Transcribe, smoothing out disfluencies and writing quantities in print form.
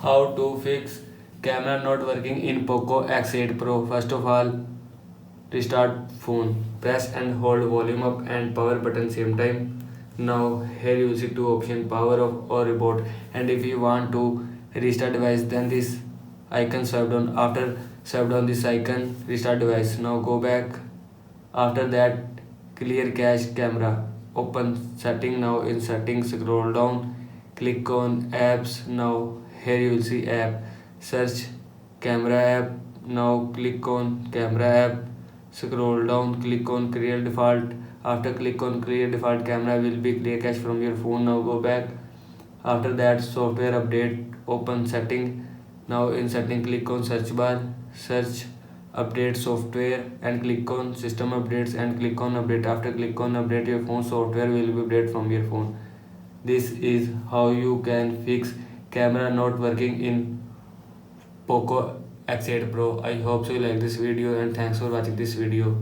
How to fix camera not working in Poco X8 Pro. First of all, restart phone. Press and hold volume up and power button same time. Now here you will see two options, power off or reboot. And if you want to restart device, then this icon swipe down. After swipe down this icon, restart device. Now go back. After that, clear cache camera. Open setting. Now in settings, scroll down, click on apps. Now here you will see app. Search camera app. Now click on camera app. Scroll down, click on clear default. After click on clear default, camera will be clear cache from your phone. Now go back. After that, software update. Open setting. Now in setting, click on search bar. Search update software and click on system updates and click on update. After click on update, your phone software will be updated from your phone. This is how you can fix camera not working in Poco X8 Pro. I hope so you like this video and thanks for watching this video.